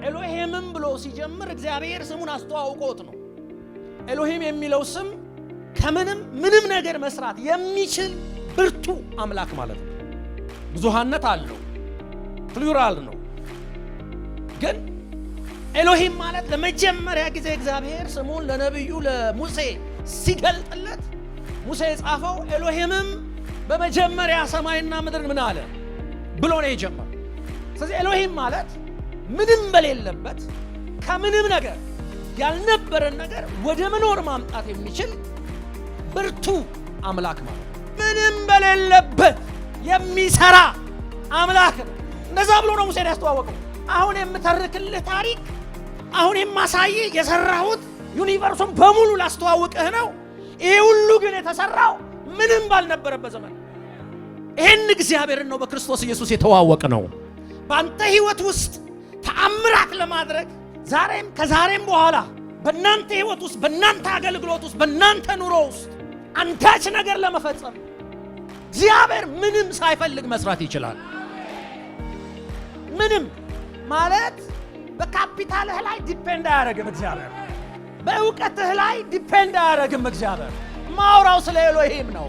ኤሎሄምም ብሎ ሲጀምር እግዚአብሔር ስሙን አስተዋውቆት ነው። ኤሎሄም የሚለው ስም ምንም ነገር መስራት የሚችል ብርቱ አምላክ ማለት ነው። ብዙሃነት አለው፣ ፕሉራል ነው። ግን ኤሎሄም ማለት ለመጀመሪያ ጊዜ እግዚአብሔር ስሙን ለነብዩ ለሙሴ ሲገልጥለት ሙሴ የጻፈው ኤሎሄምም በመጀመሪያ ሰማይና ምድር ምን አለ ብሎ ነው የጀመረው። ስለዚህ ኤሎሄም ማለት ምንም በሌለበት ከምንም ነገር ያልነበረን ነገር ወደ መኖር ማምጣት የሚችል ብርቱ አምላክ ማለት ምንም በሌለበት የሚሰራ አምላክ ነው። እንደዛ ብሎ ነው ሙሴን ያስተዋወቀው። አሁን የምተርክልህ ታሪክ፣ አሁን የማሳይ የሰራሁት ዩኒቨርሱን በሙሉ ላስተዋውቅህ ነው። ይሄ ሁሉ ግን የተሰራው ምንም ባልነበረበት ዘመን ይሄን እግዚአብሔርን ነው በክርስቶስ ኢየሱስ የተዋወቅ ነው። በአንተ ህይወት ውስጥ ተአምራት ለማድረግ ዛሬም ከዛሬም በኋላ በእናንተ ህይወት ውስጥ በእናንተ አገልግሎት ውስጥ በእናንተ ኑሮ ውስጥ አንዳች ነገር ለመፈጸም እግዚአብሔር ምንም ሳይፈልግ መስራት ይችላል። ምንም ማለት በካፒታልህ ላይ ዲፔንድ አያደርግም እግዚአብሔር። በእውቀትህ ላይ ዲፔንድ አያደርግም እግዚአብሔር። ማውራው ስለ ኤሎሄም ነው።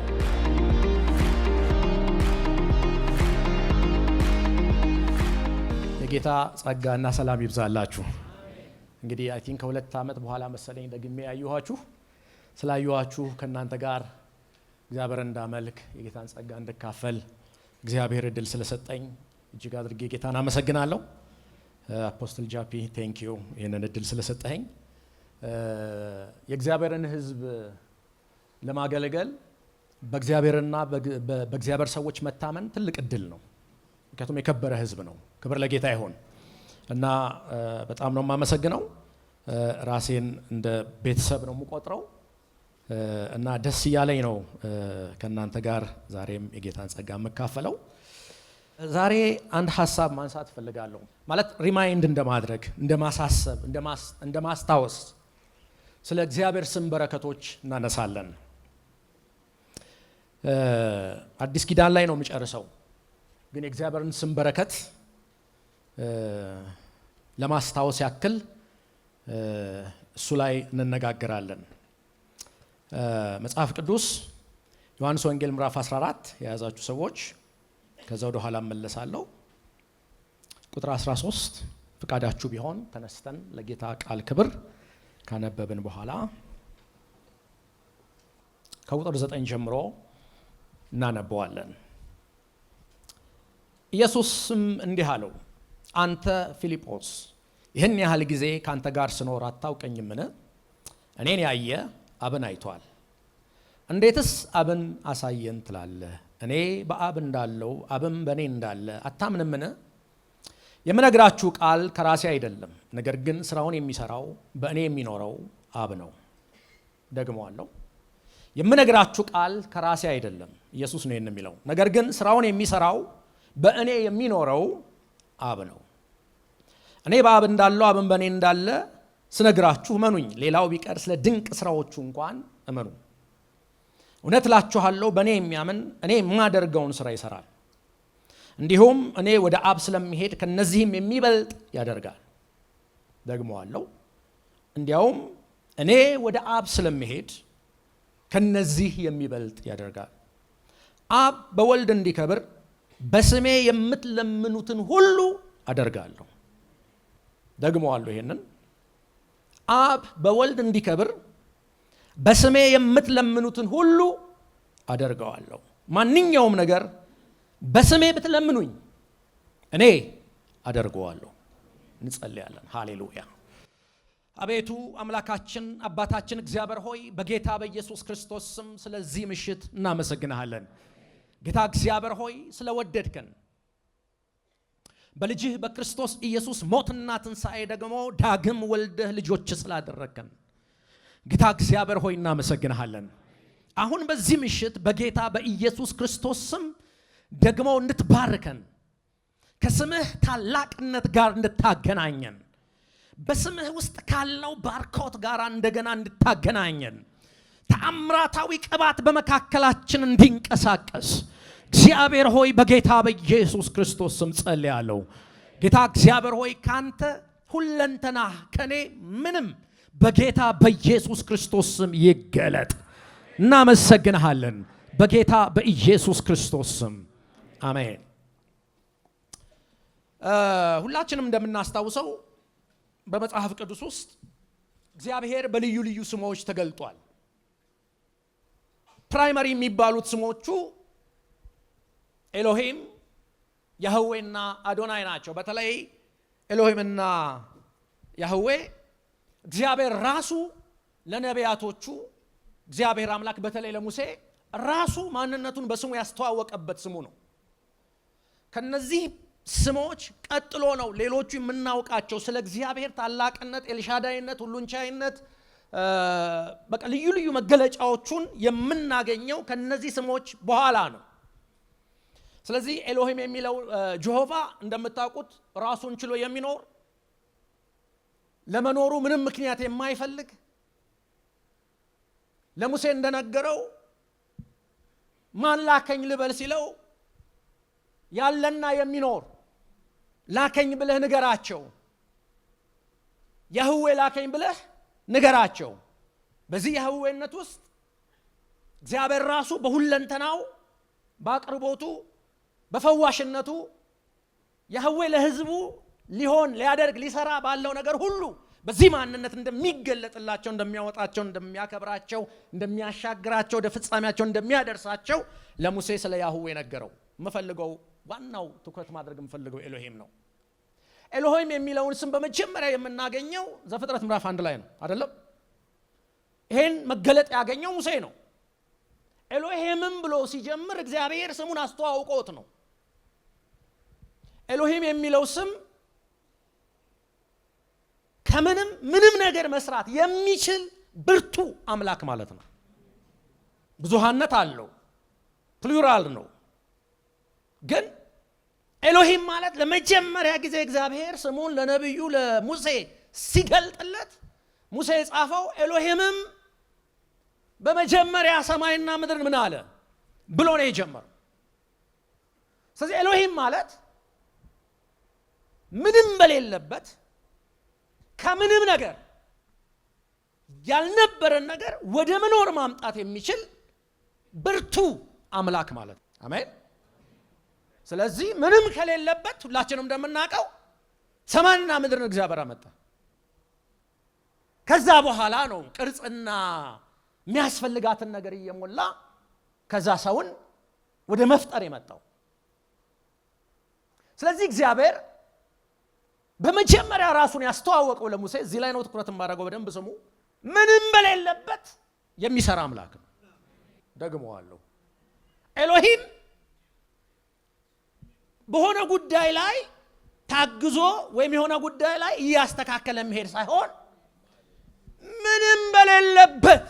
የጌታ ጸጋና ሰላም ይብዛላችሁ። እንግዲህ አይ ቲንክ ከ2 ዓመት በኋላ መሰለኝ ደግሜ ያየኋችሁ። ስላየኋችሁ ከእናንተ ጋር እግዚአብሔር እንዳመልክ የጌታን ጸጋ እንድካፈል እግዚአብሔር እድል ስለሰጠኝ እጅግ አድርጌ ጌታን አመሰግናለሁ። አፖስትል ጃፒ ቴንክ ዩ ይሄንን እድል ስለሰጠኝ። የእግዚአብሔርን ሕዝብ ለማገልገል በእግዚአብሔርና በእግዚአብሔር ሰዎች መታመን ትልቅ እድል ነው። ምክንያቱም የከበረ ሕዝብ ነው። ክብር ለጌታ ይሁን እና በጣም ነው የማመሰግነው። ራሴን እንደ ቤተሰብ ነው የምቆጥረው እና ደስ እያለኝ ነው ከእናንተ ጋር ዛሬም የጌታን ጸጋ መካፈለው። ዛሬ አንድ ሐሳብ ማንሳት እፈልጋለሁ። ማለት ሪማይንድ እንደማድረግ፣ እንደማሳሰብ፣ እንደማስታወስ ስለ እግዚአብሔር ስም በረከቶች እናነሳለን። አዲስ ኪዳን ላይ ነው የምጨርሰው፣ ግን የእግዚአብሔርን ስም በረከት ለማስታወስ ያክል እሱ ላይ እንነጋገራለን። መጽሐፍ ቅዱስ ዮሐንስ ወንጌል ምዕራፍ 14 የያዛችሁ ሰዎች ከዛ ወደ ኋላ መለሳለሁ። ቁጥር 13 ፍቃዳችሁ ቢሆን ተነስተን ለጌታ ቃል ክብር ካነበብን በኋላ ከቁጥር 9 ጀምሮ እናነበዋለን። ኢየሱስም እንዲህ አለው፣ አንተ ፊልጶስ ይህን ያህል ጊዜ ካንተ ጋር ስኖር አታውቀኝምን? እኔን ያየ አብን አይቷል። እንዴትስ አብን አሳየን ትላለህ? እኔ በአብ እንዳለው አብም በእኔ እንዳለ አታምንምን? የምነግራችሁ ቃል ከራሴ አይደለም፣ ነገር ግን ስራውን የሚሰራው በእኔ የሚኖረው አብ ነው። ደግሞአለሁ፣ የምነግራችሁ ቃል ከራሴ አይደለም፣ ኢየሱስ ነው የሚለው፣ ነገር ግን ስራውን የሚሰራው በእኔ የሚኖረው አብ ነው። እኔ በአብ እንዳለው አብም በእኔ እንዳለ ስነግራችሁ እመኑኝ። ሌላው ቢቀር ስለ ድንቅ ስራዎቹ እንኳን እመኑ። እውነት እላችኋለሁ በእኔ የሚያምን እኔ የማደርገውን ስራ ይሰራል። እንዲሁም እኔ ወደ አብ ስለሚሄድ ከነዚህም የሚበልጥ ያደርጋል። ደግሞአለሁ፣ እንዲያውም እኔ ወደ አብ ስለሚሄድ ከነዚህ የሚበልጥ ያደርጋል። አብ በወልድ እንዲከብር በስሜ የምትለምኑትን ሁሉ አደርጋለሁ። ደግሞአለሁ፣ ይሄንን አብ በወልድ እንዲከብር በስሜ የምትለምኑትን ሁሉ አደርገዋለሁ። ማንኛውም ነገር በስሜ ብትለምኑኝ እኔ አደርገዋለሁ። እንጸልያለን። ሃሌሉያ። አቤቱ አምላካችን አባታችን እግዚአብሔር ሆይ በጌታ በኢየሱስ ክርስቶስ ስም ስለዚህ ምሽት እናመሰግናለን። ጌታ እግዚአብሔር ሆይ ስለወደድከን በልጅህ በክርስቶስ ኢየሱስ ሞትና ትንሣኤ ደግሞ ዳግም ወልደህ ልጆች ስላደረግከን ጌታ እግዚአብሔር ሆይ እናመሰግናለን። አሁን በዚህ ምሽት በጌታ በኢየሱስ ክርስቶስ ስም ደግሞ እንድትባርከን፣ ከስምህ ታላቅነት ጋር እንድታገናኘን፣ በስምህ ውስጥ ካለው ባርኮት ጋር እንደገና እንድታገናኘን፣ ተአምራታዊ ቅባት በመካከላችን እንዲንቀሳቀስ እግዚአብሔር ሆይ በጌታ በኢየሱስ ክርስቶስ ስም ጸልያለሁ። ጌታ እግዚአብሔር ሆይ ካንተ ሁለንተና ከኔ ምንም በጌታ በኢየሱስ ክርስቶስ ስም ይገለጥ። እናመሰግንሃለን በጌታ በኢየሱስ ክርስቶስ ስም አሜን። ሁላችንም እንደምናስታውሰው በመጽሐፍ ቅዱስ ውስጥ እግዚአብሔር በልዩ ልዩ ስሞች ተገልጧል። ፕራይመሪ የሚባሉት ስሞቹ ኤሎሂም፣ ያህዌና አዶናይ ናቸው። በተለይ ኤሎሂምና ያህዌ እግዚአብሔር ራሱ ለነቢያቶቹ እግዚአብሔር አምላክ በተለይ ለሙሴ ራሱ ማንነቱን በስሙ ያስተዋወቀበት ስሙ ነው። ከነዚህ ስሞች ቀጥሎ ነው ሌሎቹ የምናውቃቸው ስለ እግዚአብሔር ታላቅነት፣ ኤልሻዳይነት፣ ሁሉን ቻይነት በቃ ልዩ ልዩ መገለጫዎቹን የምናገኘው ከነዚህ ስሞች በኋላ ነው። ስለዚህ ኤሎሂም የሚለው ጀሆቫ እንደምታውቁት ራሱን ችሎ የሚኖር ለመኖሩ ምንም ምክንያት የማይፈልግ ለሙሴ እንደነገረው ማን ላከኝ ልበል ሲለው ያለና የሚኖር ላከኝ ብለህ ንገራቸው፣ ያህዌ ላከኝ ብለህ ንገራቸው። በዚህ ያህዌነት ውስጥ እግዚአብሔር ራሱ በሁለንተናው በአቅርቦቱ በፈዋሽነቱ ያህዌ ለሕዝቡ ሊሆን ሊያደርግ ሊሰራ ባለው ነገር ሁሉ በዚህ ማንነት እንደሚገለጥላቸው፣ እንደሚያወጣቸው፣ እንደሚያከብራቸው፣ እንደሚያሻግራቸው፣ ወደ ፍጻሜያቸው እንደሚያደርሳቸው ለሙሴ ስለ ያህዌ ነገረው። የምፈልገው ዋናው ትኩረት ማድረግ የምፈልገው ኤሎሂም ነው። ኤሎሂም የሚለውን ስም በመጀመሪያ የምናገኘው ዘፍጥረት ምዕራፍ 1 ላይ ነው አይደለም? ይሄን መገለጥ ያገኘው ሙሴ ነው። ኤሎሂምም ብሎ ሲጀምር እግዚአብሔር ስሙን አስተዋውቆት ነው። ኤሎሂም የሚለው ስም ምንም ነገር መስራት የሚችል ብርቱ አምላክ ማለት ነው። ብዙሃነት አለው፣ ፕሉራል ነው። ግን ኤሎሂም ማለት ለመጀመሪያ ጊዜ እግዚአብሔር ስሙን ለነብዩ ለሙሴ ሲገልጥለት ሙሴ የጻፈው ኤሎሂምም በመጀመሪያ ሰማይና ምድርን ምን አለ ብሎ ነው የጀመረው። ስለዚህ ኤሎሂም ማለት ምንም በሌለበት ከምንም ነገር ያልነበረን ነገር ወደ መኖር ማምጣት የሚችል ብርቱ አምላክ ማለት ነው። አሜን። ስለዚህ ምንም ከሌለበት ሁላችንም እንደምናውቀው ሰማይና ምድርን እግዚአብሔር አመጣ። ከዛ በኋላ ነው ቅርጽና የሚያስፈልጋትን ነገር እየሞላ ከዛ ሰውን ወደ መፍጠር የመጣው። ስለዚህ እግዚአብሔር በመጀመሪያ ራሱን ያስተዋወቀው ለሙሴ እዚህ ላይ ነው ትኩረት ማድረገው። በደንብ ስሙ። ምንም በሌለበት የሚሰራ አምላክ ነው። ደግሞዋለሁ። ኤሎሂም በሆነ ጉዳይ ላይ ታግዞ ወይም የሆነ ጉዳይ ላይ እያስተካከለ መሄድ ሳይሆን ምንም በሌለበት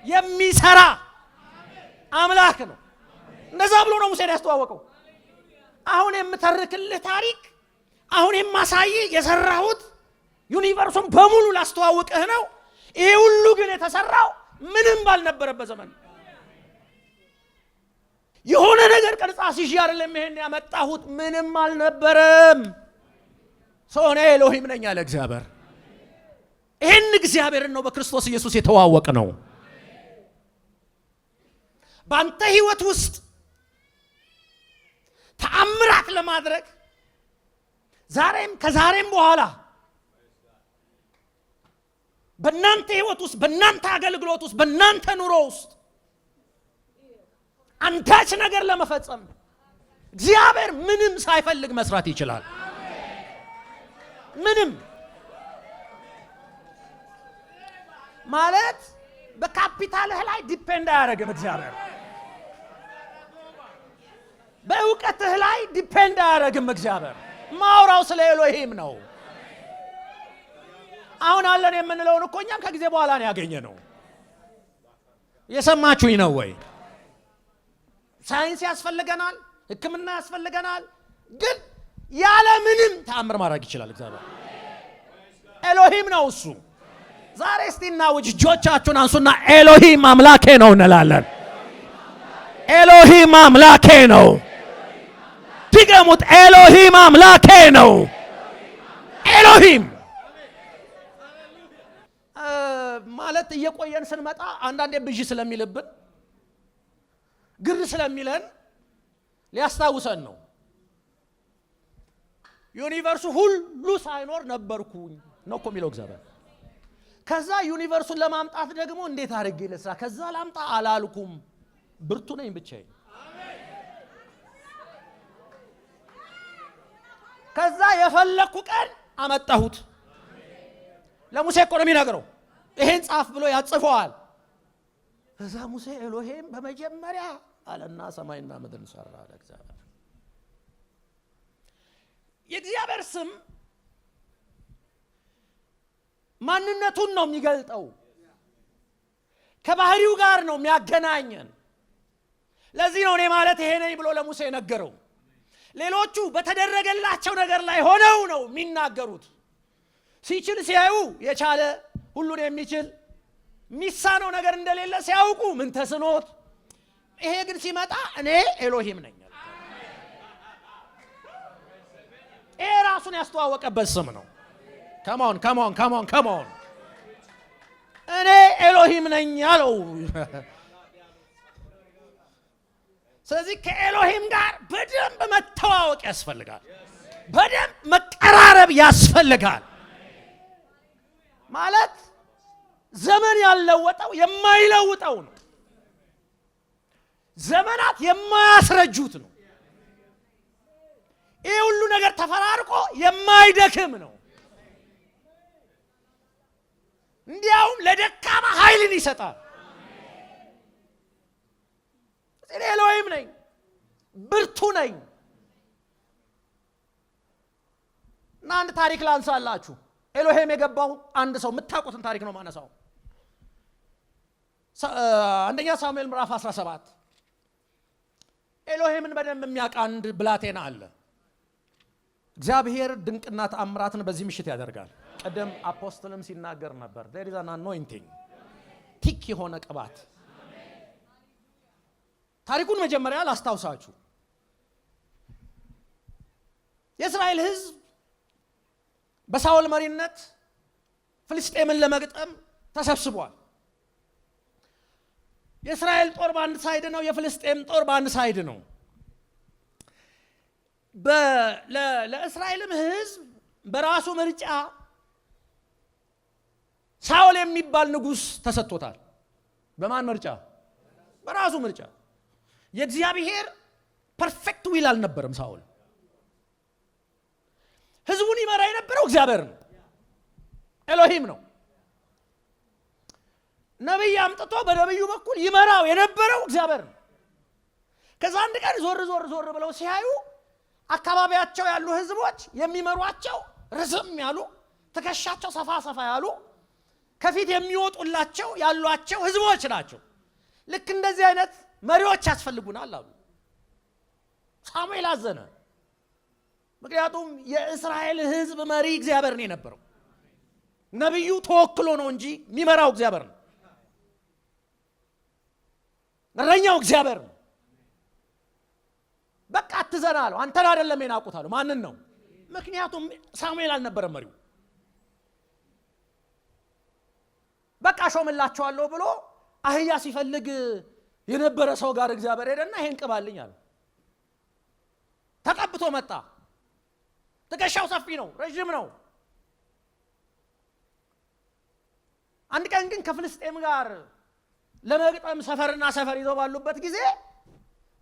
የሚሰራ አምላክ ነው። እንደዛ ብሎ ነው ሙሴን ያስተዋወቀው። አሁን የምተርክልህ ታሪክ፣ አሁን የማሳይ የሰራሁት ዩኒቨርሱን በሙሉ ላስተዋውቅህ ነው። ይሄ ሁሉ ግን የተሰራው ምንም ባልነበረበት ዘመን የሆነ ነገር ቅርጻ ሲጂ አይደለም ይሄን ያመጣሁት፣ ምንም አልነበረም። ሰው ነው ኤሎሂም ነኝ አለ እግዚአብሔር። ይሄን እግዚአብሔርን ነው በክርስቶስ ኢየሱስ የተዋወቅ ነው። ባንተ ህይወት ውስጥ ተአምራት ለማድረግ ዛሬም ከዛሬም በኋላ በእናንተ ህይወት ውስጥ በእናንተ አገልግሎት ውስጥ በእናንተ ኑሮ ውስጥ አንዳች ነገር ለመፈጸም እግዚአብሔር ምንም ሳይፈልግ መስራት ይችላል። ምንም ማለት በካፒታልህ ላይ ዲፔንድ አያደርግም። እግዚአብሔር በእውቀትህ ላይ ዲፔንድ አያደርግም። እግዚአብሔር ማውራው ስለ ኤሎሂም ነው። አሁን አለን የምንለውን እኮ እኛም ከጊዜ በኋላ ነው ያገኘነው። የሰማችሁኝ ነው ወይ? ሳይንስ ያስፈልገናል፣ ሕክምና ያስፈልገናል። ግን ያለ ምንም ተአምር ማድረግ ይችላል እግዚአብሔር። ኤሎሂም ነው እሱ። ዛሬ እስቲና እጆቻችሁን አንሱና ኤሎሂም አምላኬ ነው እንላለን። ኤሎሂም አምላኬ ነው። ድገሙት። ኤሎሂም አምላኬ ነው። ኤሎሂም ማለት እየቆየን ስንመጣ አንዳንዴ ብዥ ስለሚልብን ግር ስለሚለን ሊያስታውሰን ነው። ዩኒቨርሱ ሁሉ ሳይኖር ነበርኩኝ ነው እኮ የሚለው እግዚአብሔር። ከዛ ዩኒቨርሱን ለማምጣት ደግሞ እንዴት አድርጌ ልስራ? ከዛ ላምጣ አላልኩም፣ ብርቱ ነኝ ብቻዬን። ከዛ የፈለኩ ቀን አመጣሁት። ለሙሴ እኮ ነው የሚነግረው፣ ይሄን ጻፍ ብሎ ያጽፈዋል። ከዛ ሙሴ ኤሎሄም በመጀመሪያ አለና ሰማይና ምድርን ሰራ አለ እግዚአብሔር። የእግዚአብሔር ስም ማንነቱን ነው የሚገልጠው፣ ከባህሪው ጋር ነው የሚያገናኘን። ለዚህ ነው እኔ ማለት ይሄ ነኝ ብሎ ለሙሴ ነገረው። ሌሎቹ በተደረገላቸው ነገር ላይ ሆነው ነው የሚናገሩት። ሲችል ሲያዩ የቻለ ሁሉን የሚችል ሚሳነው ነገር እንደሌለ ሲያውቁ ምን ተስኖት፣ ይሄ ግን ሲመጣ እኔ ኤሎሂም ነኝ። ይሄ ራሱን ያስተዋወቀበት ስም ነው። ካሞን ካሞን ካሞን ካሞን እኔ ኤሎሂም ነኝ ያለው። ስለዚህ ከኤሎሂም ጋር በደንብ መተዋወቅ ያስፈልጋል። በደንብ መቀራረብ ያስፈልጋል። ማለት ዘመን ያልለወጠው የማይለውጠው ነው። ዘመናት የማያስረጁት ነው። ይሄ ሁሉ ነገር ተፈራርቆ የማይደክም ነው። እንዲያውም ለደካማ ኃይልን ይሰጣል። እኔ ኤሎሂም ነኝ፣ ብርቱ ነኝ። እና አንድ ታሪክ ላንሳላችሁ። ኤሎሂም የገባው አንድ ሰው የምታውቁትን ታሪክ ነው ማነሳው። አንደኛ ሳሙኤል ምዕራፍ 17 ኤሎሂምን በደንብ የሚያውቅ አንድ ብላቴና አለ። እግዚአብሔር ድንቅና ተአምራትን በዚህ ምሽት ያደርጋል። ቀደም አፖስትልም ሲናገር ነበር። there is an anointing ቲክ የሆነ ቅባት። ታሪኩን መጀመሪያ ላስታውሳችሁ። የእስራኤል ሕዝብ በሳኦል መሪነት ፍልስጤምን ለመግጠም ተሰብስቧል። የእስራኤል ጦር በአንድ ሳይድ ነው፣ የፍልስጤም ጦር በአንድ ሳይድ ነው። ለእስራኤልም ሕዝብ በራሱ ምርጫ ሳኦል የሚባል ንጉስ ተሰጥቶታል። በማን ምርጫ? በራሱ ምርጫ። የእግዚአብሔር ፐርፌክት ዊል አልነበረም። ሳኦል ህዝቡን ይመራ የነበረው እግዚአብሔር ነው፣ ኤሎሂም ነው። ነብይ አምጥቶ በነብዩ በኩል ይመራው የነበረው እግዚአብሔር ነው። ከዛ አንድ ቀን ዞር ብለው ሲያዩ አካባቢያቸው ያሉ ህዝቦች የሚመሯቸው ርዝም ያሉ፣ ትከሻቸው ሰፋ ያሉ፣ ከፊት የሚወጡላቸው ያሏቸው ህዝቦች ናቸው። ልክ እንደዚህ አይነት መሪዎች ያስፈልጉናል አሉ። ሳሙኤል አዘነ። ምክንያቱም የእስራኤል ህዝብ መሪ እግዚአብሔር ነው የነበረው። ነብዩ ተወክሎ ነው እንጂ የሚመራው እግዚአብሔር ነው። እረኛው እግዚአብሔር ነው። በቃ አትዘና አለው። አንተን አይደለም የናቁት አለው። ማንን ነው? ምክንያቱም ሳሙኤል አልነበረም መሪው። በቃ ሾምላቸዋለሁ ብሎ አህያ ሲፈልግ የነበረ ሰው ጋር እግዚአብሔር ሄደና ይሄን ቅባልኝ አለ። ተቀብቶ መጣ። ትከሻው ሰፊ ነው፣ ረጅም ነው። አንድ ቀን ግን ከፍልስጤም ጋር ለመግጠም ሰፈርና ሰፈር ይዘው ባሉበት ጊዜ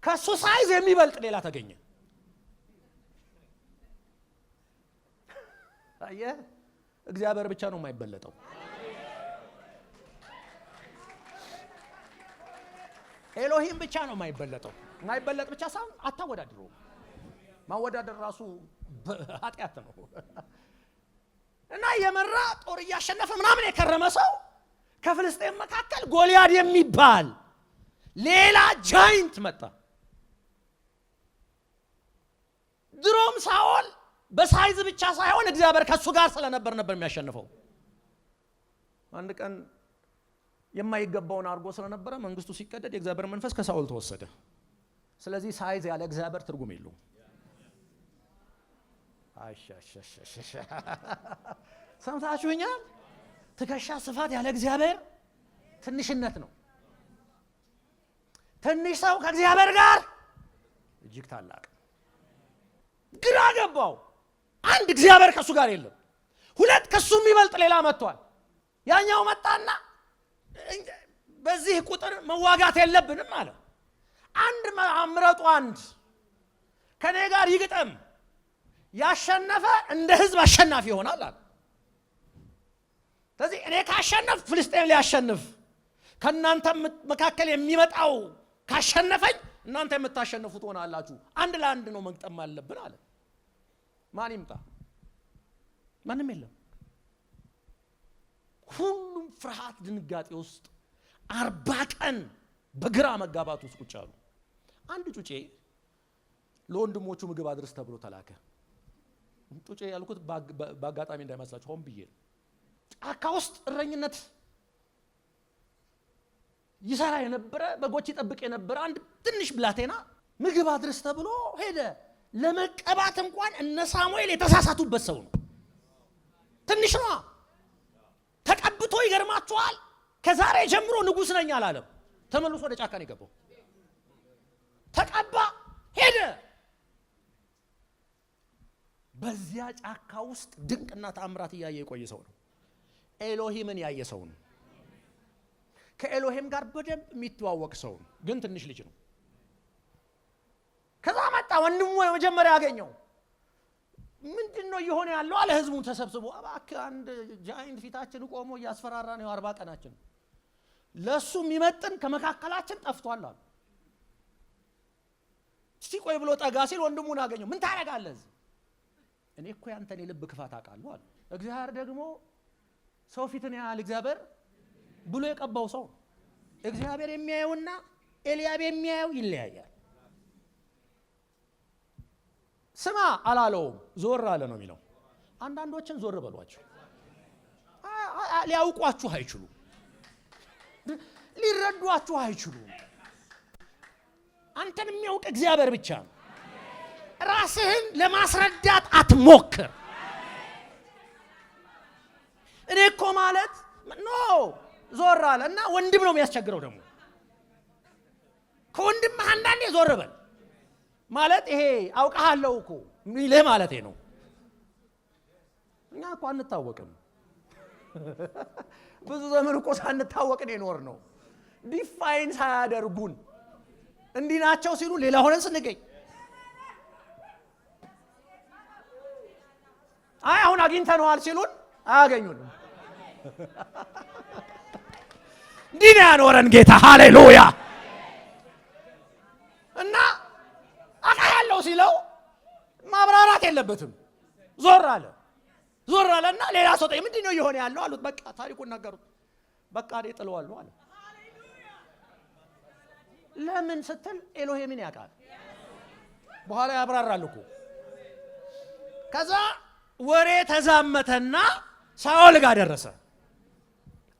ከሱ ሳይዝ የሚበልጥ ሌላ ተገኘ። አየህ፣ እግዚአብሔር ብቻ ነው የማይበለጠው። ኤሎሂም ብቻ ነው የማይበለጠው። የማይበለጥ ብቻ ሳይሆን አታወዳድሩ። ማወዳደር ራሱ ኃጢአት ነው። እና የመራ ጦር እያሸነፈ ምናምን የከረመ ሰው ከፍልስጤም መካከል ጎልያድ የሚባል ሌላ ጃይንት መጣ። ድሮም ሳኦል በሳይዝ ብቻ ሳይሆን እግዚአብሔር ከሱ ጋር ስለነበር የሚያሸንፈው። አንድ ቀን የማይገባውን አድርጎ ስለነበረ መንግስቱ ሲቀደድ የእግዚአብሔር መንፈስ ከሳኦል ተወሰደ። ስለዚህ ሳይዝ ያለ እግዚአብሔር ትርጉም የለውም። አሻሻሻሻ ሰምታችሁኛል? ትከሻ ስፋት ያለ እግዚአብሔር ትንሽነት ነው። ትንሽ ሰው ከእግዚአብሔር ጋር እጅግ ታላቅ። ግራ ገባው። አንድ እግዚአብሔር ከሱ ጋር የለም። ሁለት ከሱ የሚበልጥ ሌላ መጥቷል። ያኛው መጣና በዚህ ቁጥር መዋጋት የለብንም አለ። አንድ ምረጡ፣ አንድ ከኔ ጋር ይግጠም፣ ያሸነፈ እንደ ህዝብ አሸናፊ ይሆናል አለ። ስለዚህ እኔ ካሸነፍ ፍልስጤም ሊያሸንፍ፣ ከናንተ መካከል የሚመጣው ካሸነፈኝ እናንተ የምታሸንፉት ሆናላችሁ። አንድ ለአንድ ነው መግጠም አለብን አለ። ማን ይምጣ? ማንም የለም። ሁሉም ፍርሃት ድንጋጤ ውስጥ 40 ቀን በግራ መጋባት ውስጥ ቁጭ አሉ። አንድ ጩጬ ለወንድሞቹ ምግብ አድርስ ተብሎ ተላከ። ጩጬ ያልኩት በአጋጣሚ እንዳይመስላችሁ ሆን ብዬ። ጫካ ውስጥ እረኝነት ይሰራ የነበረ በጎች ይጠብቅ የነበረ አንድ ትንሽ ብላቴና ምግብ አድርስ ተብሎ ሄደ። ለመቀባት እንኳን እነ ሳሙኤል የተሳሳቱበት ሰው ነው። ትንሽ ነው ተቀብቶ። ይገርማችኋል፣ ከዛሬ ጀምሮ ንጉስ ነኝ አላለም። ተመልሶ ወደ ጫካ ነው የገባው። ተቀባ፣ ሄደ። በዚያ ጫካ ውስጥ ድንቅና ተአምራት ያየ የቆየ ሰው ነው። ኤሎሂምን ያየ ሰው ነው። ከኤሎሂም ጋር በደንብ የሚተዋወቅ ሰው ነው። ግን ትንሽ ልጅ ነው። ከዛ መጣ ወንድሙ መጀመሪያ ያገኘው። ምንድነው እየሆነ ያለው አለ። ህዝቡን ተሰብስቦ እባክህ አንድ ጃይንት ፊታችን ቆሞ እያስፈራራ ነው 40 ቀናችን፣ ለሱ የሚመጥን ከመካከላችን ጠፍቷል አለ። እስቲ ቆይ ብሎ ጠጋ ሲል ወንድሙን አገኘው። ምን ታረጋለህ እዚህ? እኔ እኮ ያንተን የልብ ክፋት አውቃለሁ አለ። እግዚአብሔር ደግሞ ሰው ፊትን ያህል እግዚአብሔር ብሎ የቀባው ሰው እግዚአብሔር የሚያየውና ኤልያብ የሚያየው ይለያያል። ስማ አላለውም፣ ዞር አለ ነው የሚለው። አንዳንዶችን ዞር በሏቸው። ሊያውቋችሁ አይችሉም፣ ሊረዷችሁ አይችሉም። አንተን የሚያውቅ እግዚአብሔር ብቻ ነው። ራስህን ለማስረዳት አትሞክር። እኔ እኮ ማለት ኖ ዞር አለ እና ወንድም ነው የሚያስቸግረው። ደግሞ ከወንድም አንዳንዴ ዞር በል ማለት ይሄ አውቃለሁ እኮ ሚልህ ማለት ነው። እኛ እኮ አንታወቅም። ብዙ ዘመን እኮ ሳንታወቅን የኖር ነው። ዲፋይን ሳያደርጉን እንዲህ ናቸው ሲሉ ሌላ ሆነን ስንገኝ አይ አሁን አግኝተነዋል ሲሉን አያገኙንም። እንዲህ ነው ያኖረን ጌታ። ሃሌሉያ። እና አውቃለሁ ሲለው ማብራራት የለበትም። ዞር አለና ሌላ ሰው ጠይቅ፣ ምንድነው እየሆነ ያለው አሉት። በቃ ታሪኩን ነገሩት። በቃ እኔ ጥለዋለሁ አለ። ለምን ስትል ኤሎሄምን ያውቃል። በኋላ ያብራራል እኮ። ከዛ ወሬ ተዛመተና ሳኦል ጋር ደረሰ።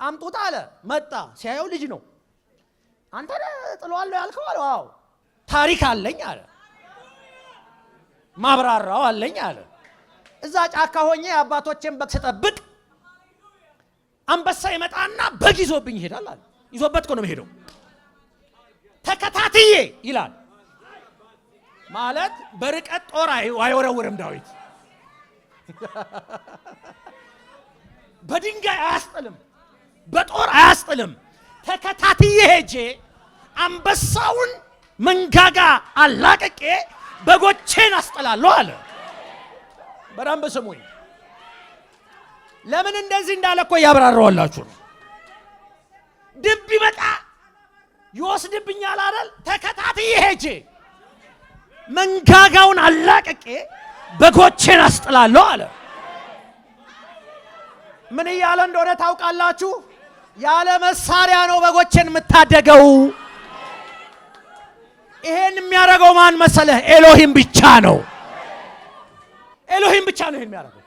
አምጡት አለ። መጣ። ሲያየው ልጅ ነው። አንተ ጥለዋለሁ ያልከው አለ። አዎ ታሪክ አለኝ አለ። ማብራራው አለኝ አለ። እዛ ጫካ ሆኜ አባቶቼን በግ ስጠብቅ አንበሳ ይመጣና በግ ይዞብኝ ይሄዳል አለ። ይዞበት እኮ ነው የሚሄደው። ተከታትዬ ይላል ማለት በርቀት ጦር አይወረውርም ዳዊት። በድንጋይ አያስጥልም፣ በጦር አያስጥልም። ተከታትዬ ሄጄ አንበሳውን መንጋጋ አላቀቄ በጎቼን አስጥላለሁ አለ። በደንብ ስሙኝ። ለምን እንደዚህ እንዳለ እኮ ያብራራዋላችሁ ነው። ድብ ይመጣ ይወስድብኛል አይደል? ተከታትዬ ሄጄ መንጋጋውን አላቀቄ በጎቼን አስጥላለሁ አለ። ምን እያለ እንደሆነ ታውቃላችሁ? ያለ መሳሪያ ነው በጎቼን የምታደገው። ይሄን የሚያደርገው ማን መሰለህ? ኤሎሂም ብቻ ነው። ኤሎሂም ብቻ ነው ይሄን የሚያደርገው።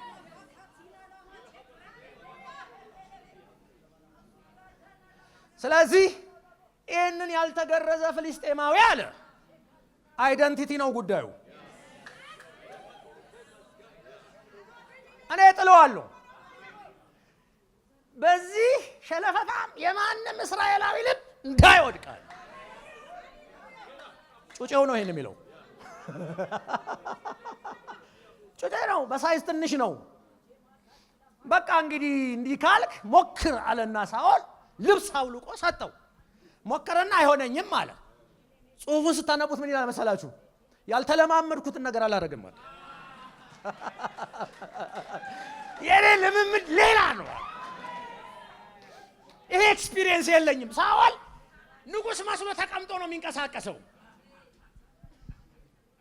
ስለዚህ ይህንን ያልተገረዘ ፍልስጤማዊ አለ አይደንቲቲ ነው ጉዳዩ። እኔ ጥለዋለሁ። በዚህ ሸለፈታም የማንም እስራኤላዊ ልብ እንዳይወድቃል። ጩጬው ነው ይሄን የሚለው። ጩጬ ነው፣ በሳይዝ ትንሽ ነው። በቃ እንግዲህ እንዲህ ካልክ ሞክር አለና ሳኦል ልብስ አውልቆ ሰጠው። ሞከረና አይሆነኝም አለ። ጽሑፉን ስታነቡት ምን ይላል መሰላችሁ? ያልተለማመድኩትን ነገር አላደረግም አለ። የኔ ልምምድ ሌላ ነው። ይሄ ኤክስፒሪየንስ የለኝም። ሳኦል ንጉሥ መስሎ ተቀምጦ ነው የሚንቀሳቀሰው።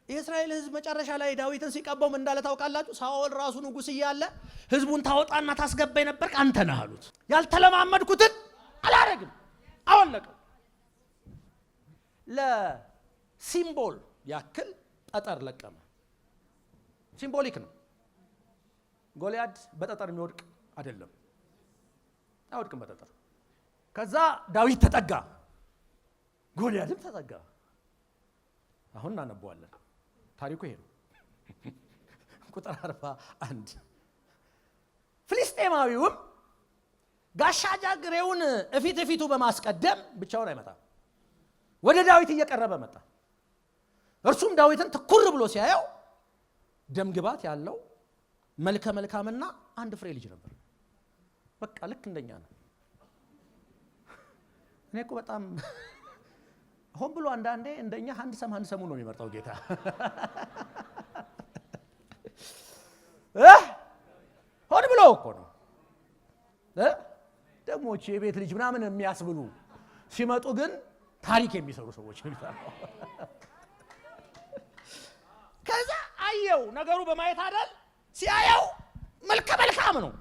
የእስራኤል ሕዝብ መጨረሻ ላይ ዳዊትን ሲቀባው ምን እንዳለ ታውቃላችሁ? ሳኦል ራሱ ንጉሥ እያለ ሕዝቡን ታወጣና ታስገባ የነበርክ አንተ ነህ አሉት። ያልተለማመድኩትን አላደረግም፣ አወለቀው። ለሲምቦል ያክል ጠጠር ለቀመ። ሲምቦሊክ ነው። ጎልያድ በጠጠር የሚወድቅ አይደለም፣ አይወድቅም በጠጠር። ከዛ ዳዊት ተጠጋ፣ ጎልያድም ተጠጋ። አሁን እናነበዋለን። ታሪኩ ይሄ ነው። ቁጥር 41 ፍልስጤማዊውም ጋሻ ጃግሬውን እፊቱ በማስቀደም ብቻውን አይመጣም፣ ወደ ዳዊት እየቀረበ መጣ። እርሱም ዳዊትን ትኩር ብሎ ሲያየው ደምግባት ያለው መልከ መልካምና አንድ ፍሬ ልጅ ነበር። በቃ ልክ እንደኛ ነው። እኔ እኮ በጣም ሆን ብሎ አንዳንዴ እንደኛ አንድ ሰሙ ነው የሚመርጠው ጌታ። ሆን ብሎ እኮ ነው። ደግሞ የቤት ልጅ ምናምን የሚያስብሉ ሲመጡ ግን ታሪክ የሚሰሩ ሰዎች ነው። ከዛ አየው፣ ነገሩ በማየት አይደል? ሲያየው መልከ መልካም ነው፣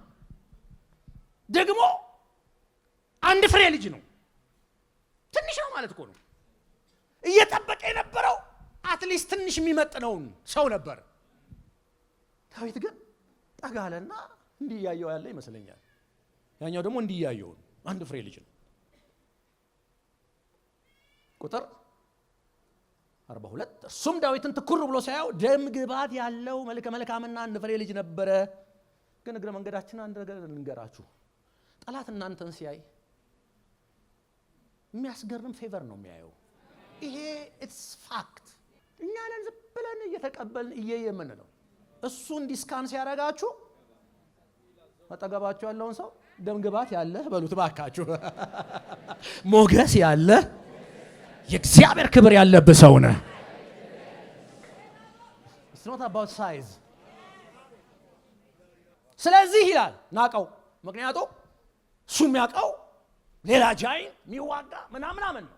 ደግሞ አንድ ፍሬ ልጅ ነው። ትንሽ ነው ማለት እኮ ነው። እየጠበቀ የነበረው አትሊስት ትንሽ የሚመጥነውን ሰው ነበር። ዳዊት ግን ጠጋለና እንዲህ ያየው ያለ ይመስለኛል። ያኛው ደግሞ እንዲህ ያየው አንድ ፍሬ ልጅ ነው። ቁጥር 42 እሱም ዳዊትን ትኩር ብሎ ሲያየው ደም ግባት ያለው መልከ መልካምና አንድ ፍሬ ልጅ ነበረ። ግን እግረ መንገዳችን አንድ ነገር ልንገራችሁ። ጠላት እናንተን ሲያይ የሚያስገርም ፌቨር ነው የሚያየው። ይሄ ኢትስ ፋክት። እኛ ነን ዝም ብለን እየተቀበልን እየየምንለው። እሱ እንዲስካን ሲያረጋችሁ አጠገባችሁ ያለውን ሰው ደም ግባት ያለህ በሉት ባካችሁ። ሞገስ ያለህ የእግዚአብሔር ክብር ያለብህ ሰው ነህ። It's not about size። ስለዚህ ይላል ናቀው። ምክንያቱም እሱ የሚያውቀው ሌላ ጃይን የሚዋጋ ምናምን ነው።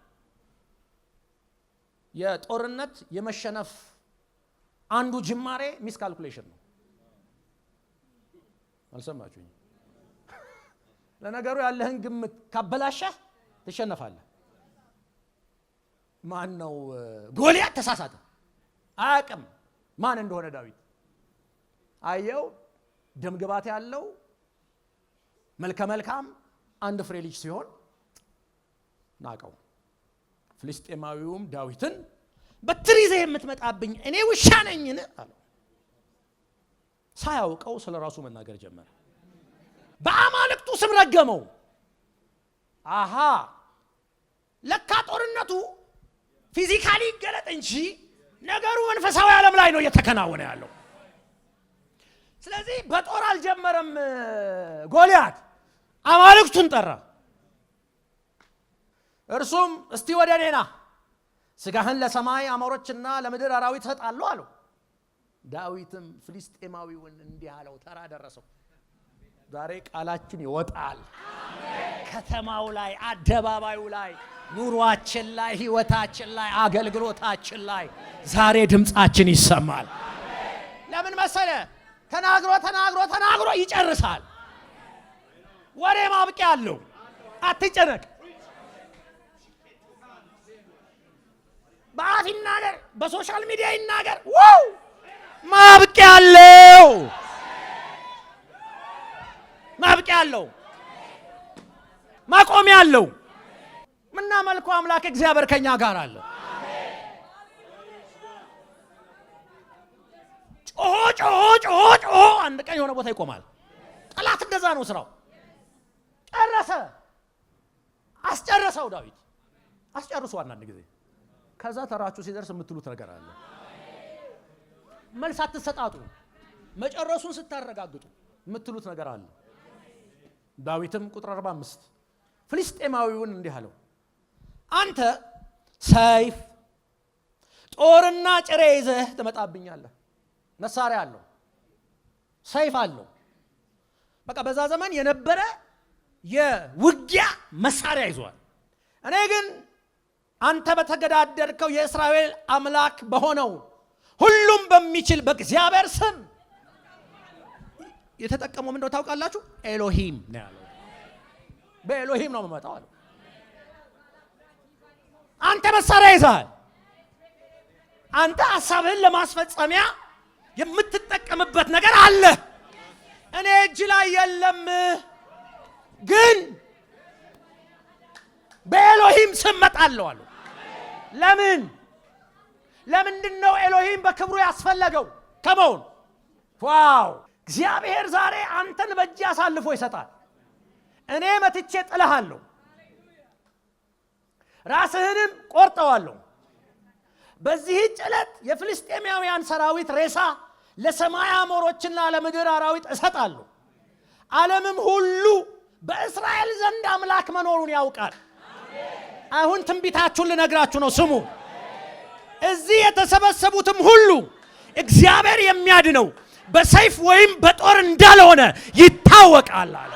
የጦርነት የመሸነፍ አንዱ ጅማሬ ሚስ ካልኩሌሽን ነው። አልሰማችሁኝ? ለነገሩ ያለህን ግምት ካበላሸህ ትሸነፋለህ። ማን ነው? ጎልያድ ተሳሳተ። አያውቅም ማን እንደሆነ ዳዊት አየው። ደምግባት ያለው መልከ መልካም አንድ ፍሬ ልጅ ሲሆን ናቀው። ፍልስጤማዊውም ዳዊትን በትር ይዘህ የምትመጣብኝ እኔ ውሻ ነኝን አለው። ሳያውቀው ስለ ራሱ መናገር ጀመረ። በአማልክቱ ስም ረገመው። አሃ ለካ ጦርነቱ ፊዚካሊ ይገለጥ እንጂ ነገሩ መንፈሳዊ ዓለም ላይ ነው እየተከናወነ ያለው። ስለዚህ በጦር አልጀመረም። ጎልያድ አማልክቱን ጠራ። እርሱም እስቲ ወደ እኔ ና፣ ስጋህን ለሰማይ አሞሮችና ለምድር አራዊት እሰጣለሁ አለው። ዳዊትም ፍልስጤማዊውን እንዲህ አለው። ተራ ደረሰው። ዛሬ ቃላችን ይወጣል። ከተማው ላይ፣ አደባባዩ ላይ፣ ኑሯችን ላይ፣ ህይወታችን ላይ፣ አገልግሎታችን ላይ ዛሬ ድምጻችን ይሰማል። ለምን መሰለ? ተናግሮ ይጨርሳል። ወሬ ማብቂያ አለው። አትጨነቅ። በአፍ ይናገር፣ በሶሻል ሚዲያ ይናገር፣ ዋው ማብቂያ አለው። ማብቂያ አለው። ማቆሚያ አለው። ምናመልከው አምላክ እግዚአብሔር ከኛ ጋር አለ። አንድ ቀን የሆነ ቦታ ይቆማል። ጠላት እንደዛ ነው ስራው። አስጨረሰው ዳዊት አስጨርሷል አንድ ጊዜ። ከዛ ተራችሁ ሲደርስ የምትሉት ነገር አለ። መልስ አትሰጣጡ። መጨረሱን ስታረጋግጡ የምትሉት ነገር አለ። ዳዊትም ቁጥር 45 ፍልስጤማዊውን እንዲህ አለው፣ አንተ ሰይፍ ጦርና ጭሬ ይዘህ ትመጣብኛለህ። መሳሪያ አለው፣ ሰይፍ አለው። በቃ በዛ ዘመን የነበረ የውጊያ መሳሪያ ይዟል። እኔ ግን አንተ በተገዳደርከው የእስራኤል አምላክ በሆነው ሁሉም በሚችል በእግዚአብሔር ስም የተጠቀመው ምንድነው ታውቃላችሁ? ኤሎሂም ነው ያለው። በኤሎሂም ነው የምመጣው አለ። አንተ መሳሪያ ይዘሃል። አንተ ሐሳብህን ለማስፈጸሚያ የምትጠቀምበት ነገር አለ። እኔ እጅ ላይ የለም፣ ግን በኤሎሂም ስም መጣለሁ አለ። ለምንድነው ኤሎሂም በክብሩ ያስፈለገው? ከመሆን ዋው! እግዚአብሔር ዛሬ አንተን በእጅ አሳልፎ ይሰጣል። እኔ መትቼ ጥለሃለሁ፣ ራስህንም ቆርጠዋለሁ። በዚህ ዕለት የፍልስጤማውያን ሰራዊት ሬሳ ለሰማይ አሞሮችና ለምድር አራዊት እሰጣለሁ። ዓለምም ሁሉ በእስራኤል ዘንድ አምላክ መኖሩን ያውቃል። አሁን ትንቢታችሁን ልነግራችሁ ነው፣ ስሙ። እዚህ የተሰበሰቡትም ሁሉ እግዚአብሔር የሚያድነው በሰይፍ ወይም በጦር እንዳልሆነ ይታወቃል አለ።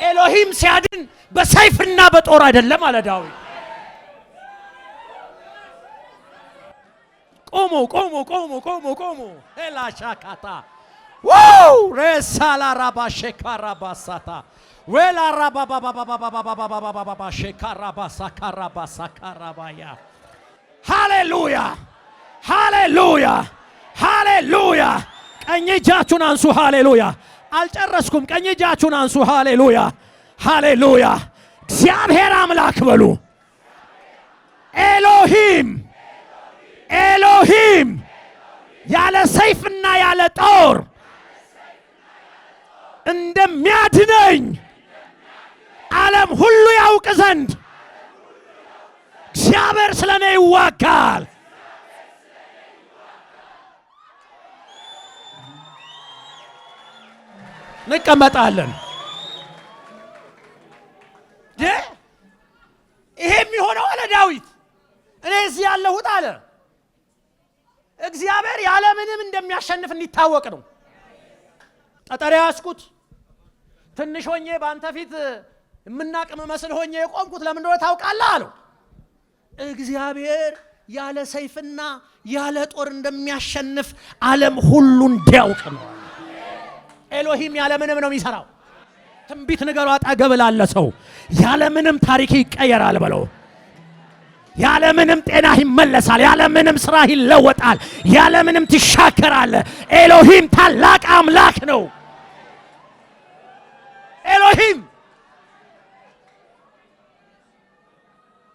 ኤሎሂም ሲያድን በሰይፍና በጦር አይደለም አለ ዳዊት። ቆሙ ኤላሻካታ ዋው ሬሳላ ራባ ሼካራ ባሳታ ወላ ራባ ባባ ሼካራ ባሳካራ ባሳካራባያ ሃሌሉያ ሃሌሉያ ሃሌሉያ። ቀኝ እጃችሁን አንሱ። ሃሌሉያ። አልጨረስኩም። ቀኝ እጃችሁን አንሱ። ሃሌሉያ ሃሌሉያ። እግዚአብሔር አምላክ በሉ። ኤሎሂም ያለ ሰይፍና ያለ ጦር እንደሚያድነኝ ዓለም ሁሉ ያውቅ ዘንድ እግዚአብሔር ስለኔ ይዋጋል። እንቀመጣለን። ይሄ የሚሆነው አለ ዳዊት፣ እኔ እዚህ ያለሁት አለ እግዚአብሔር ያለምንም እንደሚያሸንፍ እንዲታወቅ ነው። ጠጠር ያስኩት ትንሽ ሆኜ በአንተ ፊት የምናቅም መስል ሆኜ የቆምኩት ለምን እንደሆነ ታውቃለህ አለው። እግዚአብሔር ያለ ሰይፍና ያለ ጦር እንደሚያሸንፍ ዓለም ሁሉ እንዲያውቅ ነው። ኤሎሂም ያለ ምንም ነው የሚሰራው። ትንቢት ንገሩ አጠገብ ላለ ሰው ያለ ምንም ታሪክ ይቀየራል በለው። ያለ ምንም ጤና ይመለሳል። ያለ ምንም ስራ ይለወጣል። ያለ ምንም ትሻከራለ። ኤሎሂም ታላቅ አምላክ ነው። ኤሎሂም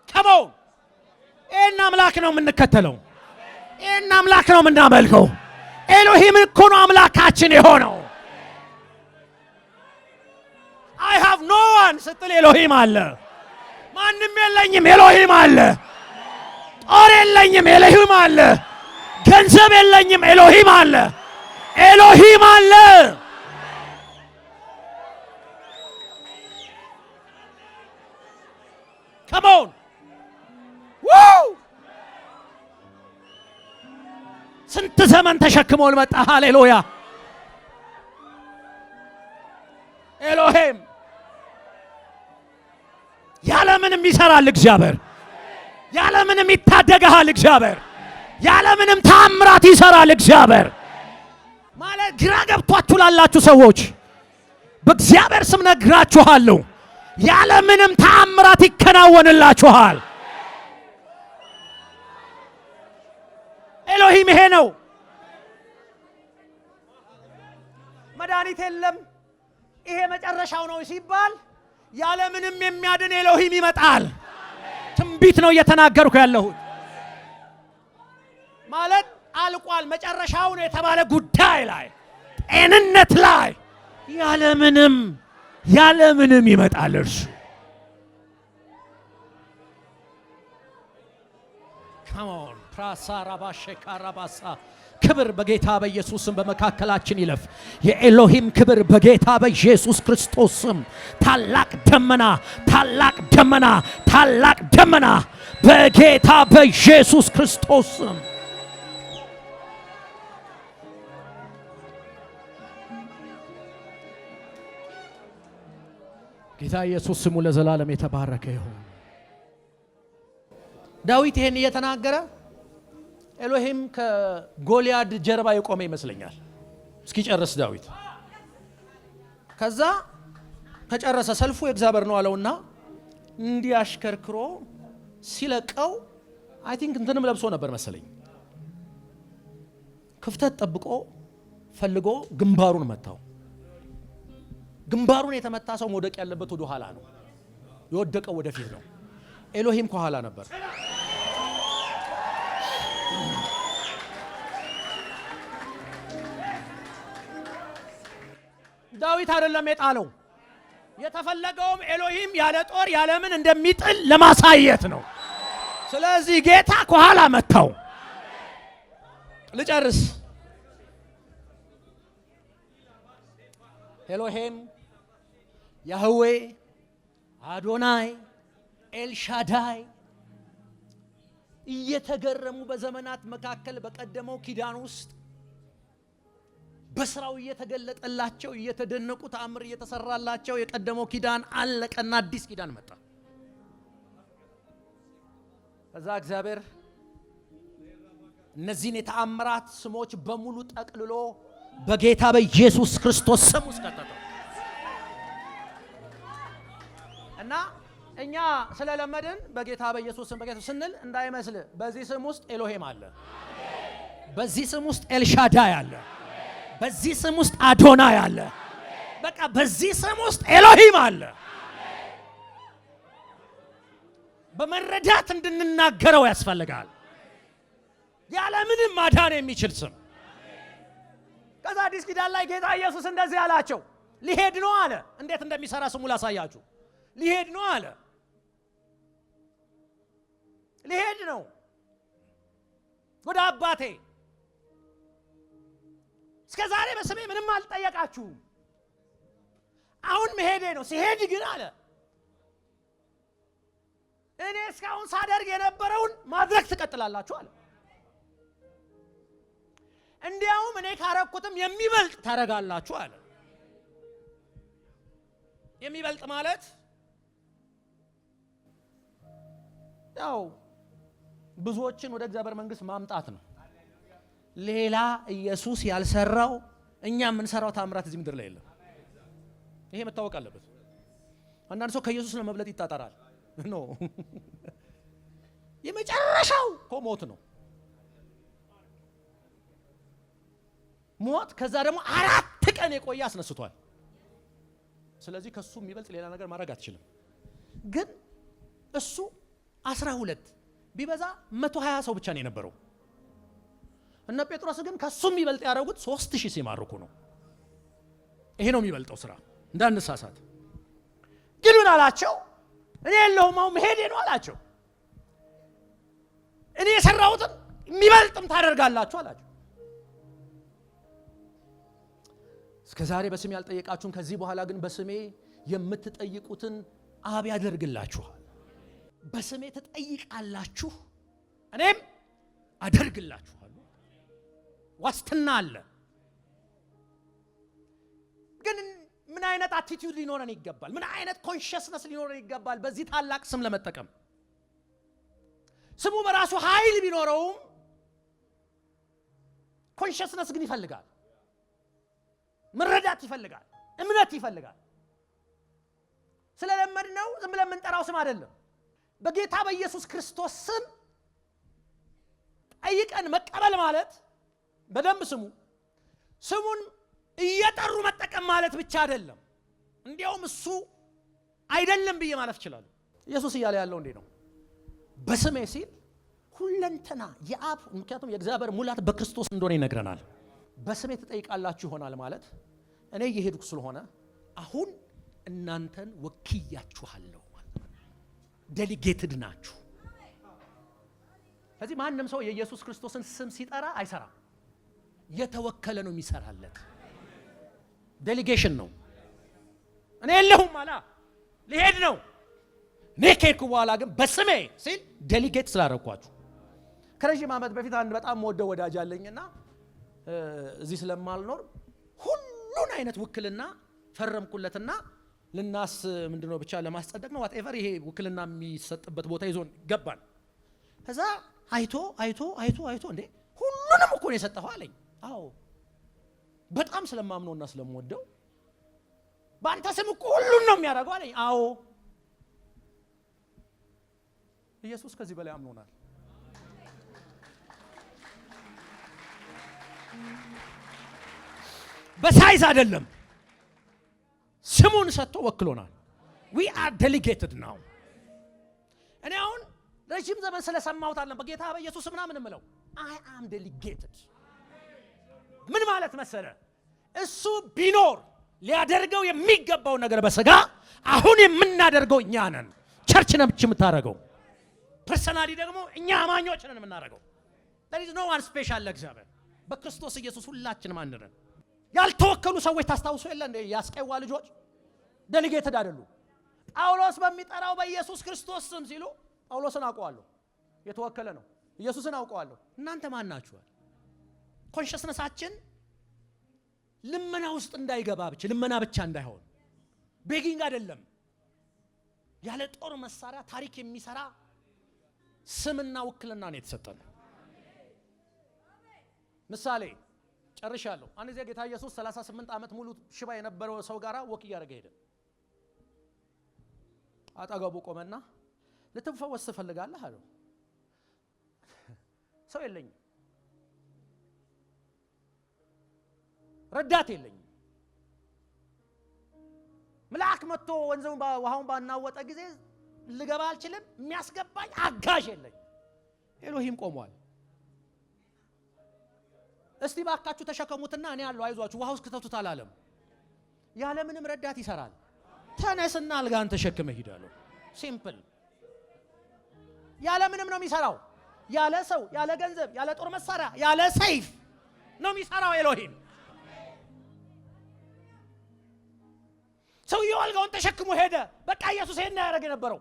ከመው ይህን አምላክ ነው የምንከተለው። ይህን አምላክ ነው የምናመልከው። ኤሎሂም እኮ ነው አምላካችን የሆነው። I have no one ስትል ኤሎሂም አለ። ማንም የለኝም ኤሎሂም አለ። ጦር የለኝም ኤሎሂም አለ። ገንዘብ የለኝም ኤሎሂም አለ። ኤሎሂም አለ። Come on. Woo! ስንት ዘመን ተሸክሞ ልመጣ። ሃሌሉያ። ኤሎሂም ያለምንም ይሰራል እግዚአብሔር። ያለምንም ይታደጋል እግዚአብሔር። ያለምንም ተአምራት ይሰራል እግዚአብሔር። ማለት ግራ ገብቷችሁ ላላችሁ ሰዎች በእግዚአብሔር ስም ነግራችኋለሁ፣ ያለምንም ተአምራት ይከናወንላችኋል። ኤሎሂም ይሄ ነው። መድኃኒት የለም ይሄ መጨረሻው ነው ሲባል ያለምንም የሚያድን ኤሎሂም ይመጣል። ትንቢት ነው እየተናገርኩ ያለሁት። ማለት አልቋል መጨረሻው ነው የተባለ ጉዳይ ላይ ጤንነት ላይ ያለምንም ይመጣል እርሱ። ካሞን ፕራሳራባሼ ካራባሳ ክብር በጌታ በኢየሱስም በመካከላችን ይለፍ። የኤሎሂም ክብር በጌታ በኢየሱስ ክርስቶስም ታላቅ ደመና በጌታ በኢየሱስ ክርስቶስም ጌታ ኢየሱስ ስሙ ለዘላለም የተባረከ ይሁን። ዳዊት ይሄን እየተናገረ ኤሎሂም ከጎልያድ ጀርባ የቆመ ይመስለኛል እስኪጨርስ ዳዊት። ከዛ ከጨረሰ ሰልፉ የእግዚአብሔር ነው አለውና እንዲያሽከርክሮ ሲለቀው አይ ቲንክ እንትንም ለብሶ ነበር መሰለኝ ክፍተት ጠብቆ ፈልጎ ግንባሩን መታው። ግንባሩን የተመታ ሰው መውደቅ ያለበት ወደ ኋላ ነው፣ የወደቀው ወደፊት ነው። ኤሎሂም ከኋላ ነበር። ዳዊት አይደለም የጣለው። የተፈለገውም ኤሎሂም ያለ ጦር ያለ ምን እንደሚጥል ለማሳየት ነው። ስለዚህ ጌታ ከኋላ መታው። ልጨርስ። ኤሎሂም ያህዌ አዶናይ ኤልሻዳይ እየተገረሙ በዘመናት መካከል በቀደመው ኪዳን ውስጥ በስራው እየተገለጠላቸው እየተደነቁ ተአምር እየተሰራላቸው የቀደመው ኪዳን አለቀና አዲስ ኪዳን መጣ። ከዛ እግዚአብሔር እነዚህን የተአምራት ስሞች በሙሉ ጠቅልሎ በጌታ በኢየሱስ ክርስቶስ ስም ውስጥ ከተተው እና እኛ ስለለመድን በጌታ በኢየሱስ ስም በጌታ ስንል እንዳይመስል በዚህ ስም ውስጥ ኤሎሂም አለ፣ በዚህ ስም ውስጥ ኤልሻዳይ አለ፣ በዚህ ስም ውስጥ አዶናይ አለ። በቃ በዚህ ስም ውስጥ ኤሎሂም አለ። በመረዳት እንድንናገረው ያስፈልጋል። ያለምንም ማዳን የሚችል ስም። ከዛ አዲስ ኪዳን ላይ ጌታ ኢየሱስ እንደዚህ አላቸው፣ ሊሄድ ነው አለ። እንዴት እንደሚሰራ ስሙ ላሳያችሁ። ሊሄድ ነው አለ። ሊሄድ ነው ወደ አባቴ። እስከ ዛሬ በስሜ ምንም አልጠየቃችሁም፣ አሁን መሄዴ ነው። ሲሄድ ግን አለ እኔ እስካሁን ሳደርግ የነበረውን ማድረግ ትቀጥላላችሁ አለ። እንዲያውም እኔ ካረኩትም የሚበልጥ ታረጋላችሁ አለ። የሚበልጥ ማለት ያው ብዙዎችን ወደ እግዚአብሔር መንግስት ማምጣት ነው። ሌላ ኢየሱስ ያልሰራው እኛ የምንሰራው ታምራት እዚህ ምድር ላይ የለም። ይሄ መታወቅ አለበት። አንዳንድ ሰው ከኢየሱስ ለመብለጥ ይጣጣራል። ኖ የመጨረሻው ሞት ነው። ሞት ከዛ ደግሞ 4 ቀን የቆየ አስነስቷል። ስለዚህ ከሱ የሚበልጥ ሌላ ነገር ማድረግ አትችልም። ግን እሱ 12 ቢበዛ 120 ሰው ብቻ ነው የነበረው። እነ ጴጥሮስ ግን ከሱ የሚበልጥ ያደረጉት 3000 ሲማርኩ ነው። ይሄ ነው የሚበልጠው ስራ፣ እንዳንሳሳት። ግን ምን አላቸው? እኔ የለሁም አሁን መሄዴ ነው አላቸው። እኔ የሰራሁትን የሚበልጥም ታደርጋላችሁ አላቸው። እስከ ዛሬ በስሜ ያልጠየቃችሁን ከዚህ በኋላ ግን በስሜ የምትጠይቁትን አብ ያደርግላችኋል። በስሜ ትጠይቃላችሁ እኔም አደርግላችኋለሁ። ዋስትና አለ። ግን ምን አይነት አቲቲዩድ ሊኖረን ይገባል? ምን አይነት ኮንሽስነስ ሊኖረን ይገባል? በዚህ ታላቅ ስም ለመጠቀም ስሙ በራሱ ኃይል ቢኖረውም ኮንሽስነስ ግን ይፈልጋል፣ መረዳት ይፈልጋል፣ እምነት ይፈልጋል። ስለለመድነው ዝም ብለን የምንጠራው ስም አይደለም። በጌታ በኢየሱስ ክርስቶስ ስም ጠይቀን መቀበል ማለት በደንብ ስሙን እየጠሩ መጠቀም ማለት ብቻ አይደለም። እንዲያውም እሱ አይደለም ብዬ ማለት እችላለሁ። ኢየሱስ እያለ ያለው እንዴ ነው? በስሜ ሲል ሁለንተና የአብ ምክንያቱም የእግዚአብሔር ሙላት በክርስቶስ እንደሆነ ይነግረናል። በስሜ ትጠይቃላችሁ ይሆናል ማለት እኔ እየሄድኩ ስለሆነ አሁን እናንተን ወክያችኋለሁ ማለት ነው። ዴሊጌትድ ናችሁ። ስለዚህ ማንንም ሰው የኢየሱስ ክርስቶስን ስም ሲጠራ አይሰራም። የተወከለ ነው የሚሰራለት። ዴሊጌሽን ነው። እኔ የለሁም አላ ሊሄድ ነው። እኔ ከሄድኩ በኋላ ግን በስሜ ሲል ዴሊጌት ስላደረኳችሁ። ከረጅም ዓመት በፊት አንድ በጣም ወደው ወዳጅ አለኝና እዚህ ስለማልኖር ሁሉን አይነት ውክልና ፈረምኩለትና ልናስ ምንድነው ብቻ ለማስጸደቅ ነው whatever ይሄ ውክልና የሚሰጥበት ቦታ ይዞን ገባን። ከዛ አይቶ እንዴ ሁሉንም እኮ ነው የሰጠው አለኝ። አዎ በጣም ስለማምነውና ስለምወደው በአንተ ስም እኮ ሁሉን ነው የሚያደርገው አለኝ። አዎ ኢየሱስ ከዚህ በላይ አምኖናል። በሳይዝ አይደለም ስሙን ሰጥቶ ወክሎናል። we are delegated now። እኔ አሁን ረጅም ዘመን ስለሰማሁት አለን በጌታ በኢየሱስ ምናምን ምለው I am delegated። ምን ማለት መሰለ እሱ ቢኖር ሊያደርገው የሚገባው ነገር በስጋ አሁን የምናደርገው እኛ ነን። ቸርች ነች የምታደርገው፣ ፐርሰናሊ ደግሞ እኛ አማኞች ነን የምናደርገው። there is no one special ለእግዚአብሔር በክርስቶስ ኢየሱስ ሁላችንም አንድ ነን። ያልተወከሉ ሰዎች ታስታውሱ የለ እንደ ያስቀዋ ልጆች ዴሊጌትድ አይደሉ። ጳውሎስ በሚጠራው በኢየሱስ ክርስቶስ ስም ሲሉ ጳውሎስን አውቀዋለሁ የተወከለ ነው። ኢየሱስን አውቀዋለሁ እናንተ ማን ናችሁ? ኮንሽስነሳችን ልመና ውስጥ እንዳይገባ ብቻ ልመና ብቻ እንዳይሆን ቤጊንግ አይደለም። ያለ ጦር መሳሪያ ታሪክ የሚሰራ ስምና ውክልና ነው የተሰጠን። ምሳሌ ጨርሻለሁ። አንድ ጊዜ ጌታ ኢየሱስ 38 ዓመት ሙሉ ሽባ የነበረው ሰው ጋራ ወክ ያደረገ ሄደ። አጠገቡ ቆመና ልትፈወስ ትፈልጋለህ አለው። ሰው የለኝም፣ ረዳት የለኝም። መልአክ መጥቶ ወንዙን ውሃውን ባናወጠ ጊዜ ልገባ አልችልም፣ የሚያስገባኝ አጋዥ የለኝም። ኤሎሂም ቆሟል። እስቲ ባካችሁ ተሸከሙትና እኔ ያለው አይዟችሁ ውሃው እስከተቱት አላለም። ያለ ምንም ረዳት ይሰራል። ተነስና አልጋን ተሸክመ ሄዳለሁ። ሲምፕል። ያለ ምንም ነው የሚሰራው። ያለ ሰው፣ ያለ ገንዘብ፣ ያለ ጦር መሳሪያ፣ ያለ ሰይፍ ነው የሚሰራው ኤሎሂም። ሰውየው አልጋውን ተሸክሞ ሄደ። በቃ ኢየሱስ ይሄን ያደርግ የነበረው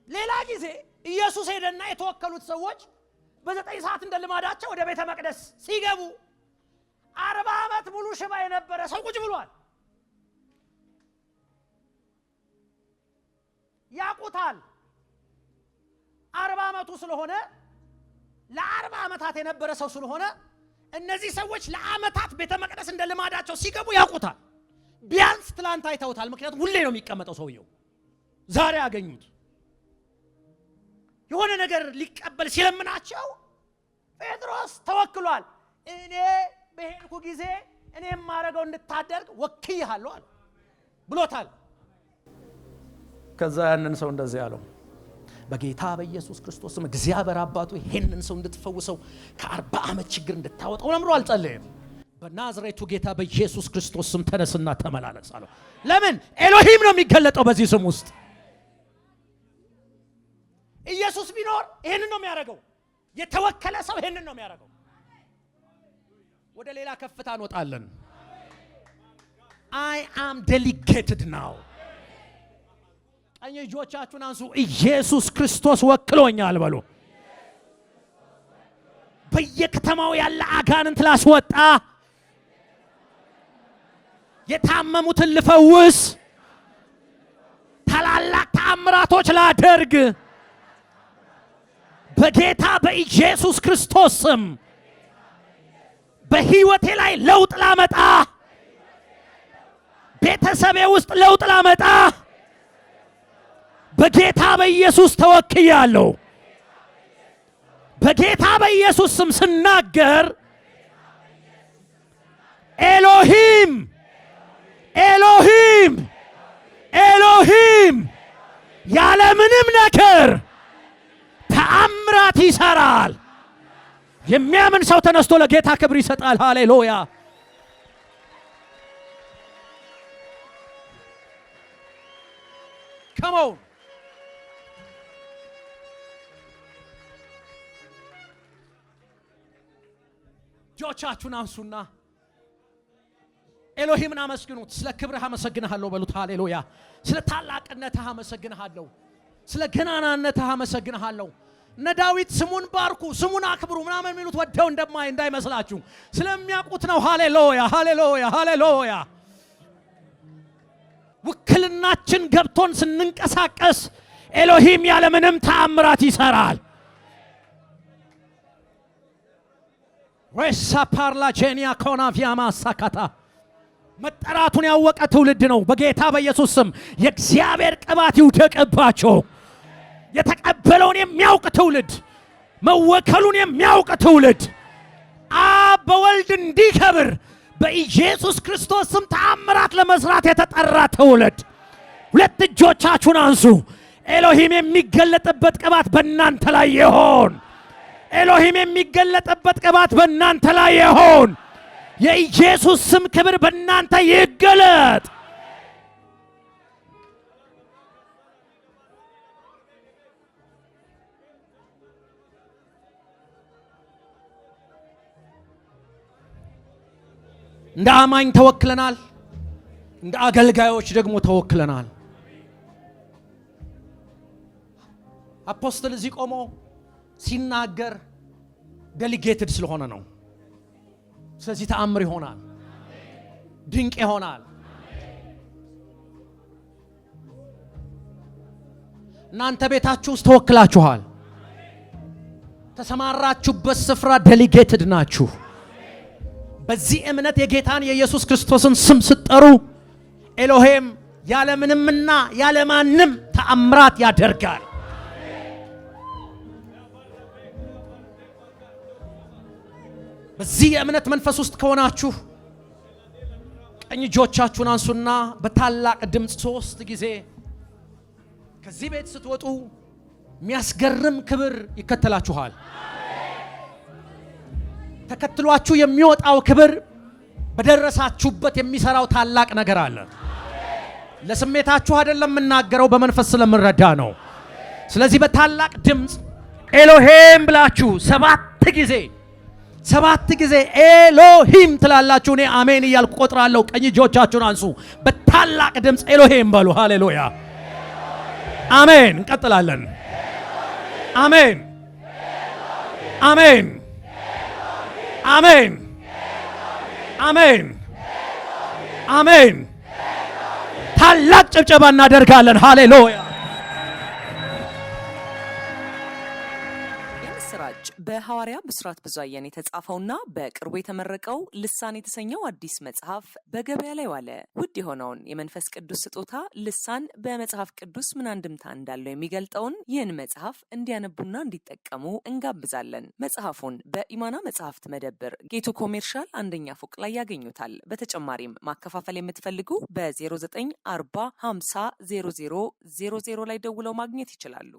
ሌላ ጊዜ ኢየሱስ ሄደና የተወከሉት ሰዎች በ9 ሰዓት እንደልማዳቸው ወደ ቤተ መቅደስ ሲገቡ 40 ዓመት ሙሉ ሽባ የነበረ ሰው ቁጭ ብሏል። ያቁታል 40 ዓመቱ ስለሆነ ለ40 ዓመታት የነበረ ሰው ስለሆነ እነዚህ ሰዎች ለዓመታት ቤተ መቅደስ እንደልማዳቸው ሲገቡ ያቁታል። ቢያንስ ትላንት አይተውታል። ምክንያቱም ሁሌ ነው የሚቀመጠው ሰውየው። ዛሬ ያገኙት የሆነ ነገር ሊቀበል ሲለምናቸው ጴጥሮስ ተወክሏል። እኔ በሄድኩ ጊዜ እኔ ማረገው እንድታደርግ ወክይሃለሁ አለ ብሎታል። ከዛ ያንን ሰው እንደዚህ ያለው በጌታ በኢየሱስ ክርስቶስ ስም እግዚአብሔር አባቱ ይሄንን ሰው እንድትፈውሰው ከ40 ዓመት ችግር እንድታወጣው ለምሮ አልጸለየም። በናዝሬቱ ጌታ በኢየሱስ ክርስቶስ ስም ተነስና ተመላለስ አለው። ለምን? ኤሎሂም ነው የሚገለጠው በዚህ ስም ውስጥ። ኢየሱስ ቢኖር ይሄንን ነው የሚያደርገው። የተወከለ ሰው ይሄንን ነው የሚያደርገው። ወደ ሌላ ከፍታ እንወጣለን። I am delegated now። ቀኝ እጆቻችሁን አንሱ። ኢየሱስ ክርስቶስ ወክሎኛል በሉ። በየከተማው ያለ አጋንንት ላስወጣ፣ የታመሙትን ልፈውስ፣ ታላላቅ ተአምራቶች ላደርግ በጌታ በኢየሱስ ክርስቶስ ስም በህይወቴ ላይ ለውጥ ላመጣ፣ ቤተሰቤ ውስጥ ለውጥ ላመጣ በጌታ በኢየሱስ ተወክያለሁ። በጌታ በኢየሱስ ስም ስናገር ኤሎሂም ኤሎሂም ኤሎሂም ያለምንም ነገር ተአምራት ይሰራል። የሚያምን ሰው ተነስቶ ለጌታ ክብር ይሰጣል። ሃሌሉያ። Come on. ጆቻችሁን አንሱና ኤሎሂምን አመስግኑት። ስለ ክብርህ አመሰግንሃለሁ በሉት። ሃሌሉያ። ስለ ታላቅነትህ አመሰግንሃለሁ። ስለ ገናናነትህ አመሰግንሃለሁ። እነ ዳዊት ስሙን ባርኩ፣ ስሙን አክብሩ ምናምን የሚሉት ወደው እንዳይመስላችሁ ስለሚያውቁት ነው። ሃሌሉያ ሃሌሉያ ሃሌሉያ። ውክልናችን ገብቶን ስንንቀሳቀስ ኤሎሂም ያለምንም ተአምራት ይሰራል። ወይሳ ፓርላ ጄኒያ ኮናቪያማ ሳካታ መጠራቱን ያወቀ ትውልድ ነው። በጌታ በኢየሱስ ስም የእግዚአብሔር ቅባት ይውደቅባቸው። የተቀበለውን የሚያውቅ ትውልድ፣ መወከሉን የሚያውቅ ትውልድ፣ አብ በወልድ እንዲከብር በኢየሱስ ክርስቶስ ስም ተአምራት ለመስራት የተጠራ ትውልድ። ሁለት እጆቻችሁን አንሱ። ኤሎሂም የሚገለጥበት ቅባት በእናንተ ላይ ይሆን። ኤሎሂም የሚገለጥበት ቅባት በእናንተ ላይ ይሆን። የኢየሱስ ስም ክብር በእናንተ ይገለጥ። እንደ አማኝ ተወክለናል፣ እንደ አገልጋዮች ደግሞ ተወክለናል። አፖስትል እዚህ ቆሞ ሲናገር ዴሊጌትድ ስለሆነ ነው። ስለዚህ ተአምር ይሆናል፣ ድንቅ ይሆናል። እናንተ ቤታችሁ ውስጥ ተወክላችኋል። ተሰማራችሁበት ስፍራ ዴሊጌትድ ናችሁ። በዚህ እምነት የጌታን የኢየሱስ ክርስቶስን ስም ስትጠሩ ኤሎሂም ያለምንምና ያለማንም ተአምራት ያደርጋል። በዚህ የእምነት መንፈስ ውስጥ ከሆናችሁ ቀኝ እጆቻችሁን አንሱና በታላቅ ድምፅ 3 ጊዜ ከዚህ ቤት ስትወጡ የሚያስገርም ክብር ይከተላችኋል። ተከትሏችሁ የሚወጣው ክብር በደረሳችሁበት የሚሰራው ታላቅ ነገር አለ። ለስሜታችሁ አይደለም የምናገረው፣ በመንፈስ ስለምረዳ ነው። ስለዚህ በታላቅ ድምፅ ኤሎሂም ብላችሁ 7 ጊዜ ኤሎሂም ትላላችሁ። እኔ አሜን እያልኩ ቆጥራለሁ። ቀኝ እጆቻችሁን አንሱ። በታላቅ ድምፅ ኤሎሂም በሉ። ሃሌሉያ አሜን። እንቀጥላለን። አሜን አሜን አሜን አሜን አሜን። ታላቅ ጭብጨባ እናደርጋለን። ሃሌሉያ። በሐዋርያ ብስራት ብዙአየን የተጻፈውና በቅርቡ የተመረቀው ልሳን የተሰኘው አዲስ መጽሐፍ በገበያ ላይ ዋለ። ውድ የሆነውን የመንፈስ ቅዱስ ስጦታ ልሳን በመጽሐፍ ቅዱስ ምን አንድምታ እንዳለው የሚገልጠውን ይህን መጽሐፍ እንዲያነቡና እንዲጠቀሙ እንጋብዛለን። መጽሐፉን በኢማና መጽሐፍት መደብር ጌቱ ኮሜርሻል 1ኛ ፎቅ ላይ ያገኙታል። በተጨማሪም ማከፋፈል የምትፈልጉ በ0940 50 00 00 ላይ ደውለው ማግኘት ይችላሉ።